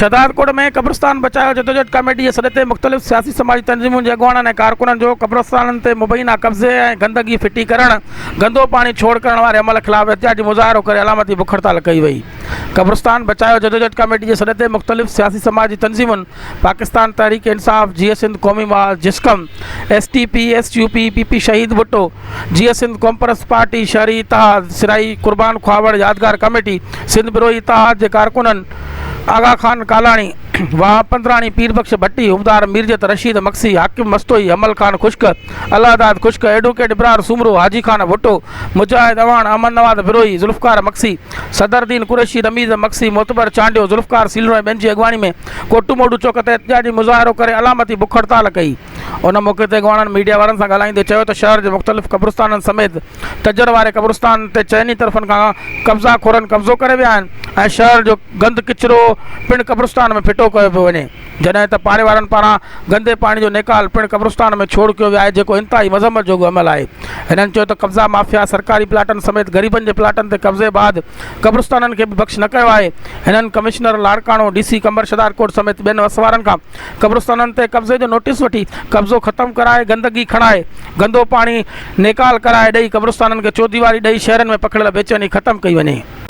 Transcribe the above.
शहदादकोट में कब्रस्तान बचाओ जदोजहद कमेटी जे सॾे ते मुख़्तलिफ़ सियासी समाजी तंज़ीमुनि जे अॻुवाननि ऐं कारकुननि जो कब्रस्ताननि ते मुबैना कब्ज़े ऐं गंदगी फिटी करण गंदो पाणी छोड़ करण वारे अमल ख़िलाफ़ एहतजाजी मुज़ाहिरो करे अलामती बुख हड़ताल कई वई। कब्रस्तान बचाओ जदोजहद कमेटी जे सॾे ते मुख़्तलिफ़ सियासी समाजी तंज़ीमुनि पाकिस्तान तहरीक इंसाफ़, जीएस सिंध क़ौमी वाल, जिस्कम, STP, SUP, PP शहीद भुट्टो, जीएस सिंध कॉम्परस पार्टी, शहरी इतिहाद, सिराई कुर्बान ख्वावड़ यादगार कमेटी, सिंध बिरोही इतिहाद जे कारकुननि आगा खान कालाणी, वाह पंद्राणी, पीर बख्श भट्टी, उमदार मीरजत रशीद मक्सी, हाकिम मस्तोई, अमल खान खुश्क, अल्लाहदाद खुश्क, एडवोकेट इब्रार सुमरो, हाजी खान भुट्टो, मुजाहिद अवान, अमन नवाज बिरोही, जुल्फ़कार मक्सी, सदरदीन कुरैशी, रमीज़ मक्सी, मोतबर चांडियो, जुल्फ़कार सीलरो ऐं ॿियनि जी अॻवानी में कोटू मोडू चौक ते एहतजाजी मुज़ाहिरो करे अलामती बुख हड़ताल कई। उन मौक़े ते अॻवाननि मीडिया वारनि सां ॻाल्हाईंदे चयो त शहर जे मुख़्तलिफ़ क़ब्रस्ताननि समेत तजर वारे क़ब्रस्तान ते चइनी तरफ़नि खां कब्ज़ा खोरनि कब्ज़ो करे विया आहिनि ऐं शहर जो गंद किचिरो पिणु क़ब्रस्तान में फिटो कयो पियो वञे, जॾहिं त पाड़े वारनि पारां गंदे पाणी जो निकाल पिणु क़ब्रस्तान में छोड़ कयो वियो आहे, जेको इंतिहाई मज़म्मत जोॻो अमल आहे। हिननि चयो त कब्ज़ा माफ़िया सरकारी प्लाटनि समेत ग़रीबनि जे प्लाटनि ते कब्ज़े बाद क़ब्रस्ताननि खे बि बख़्श न कयो आहे। हिननि कमिश्नर लाड़काणो, DC कंबर शहदादकोट समेत ॿियनि वसवारनि खां क़ब्रस्ताननि ते कब्ज़े जो नोटिस वठी कब्ज़ो ख़त्म कराए, गंदगी खणाए, गंदो पाणी निकाल कराए ॾेई क़ब्रस्ताननि खे चौधीवारी ॾेई शहरनि में पखिड़ियल बेचैनी ख़त्म कई वञे।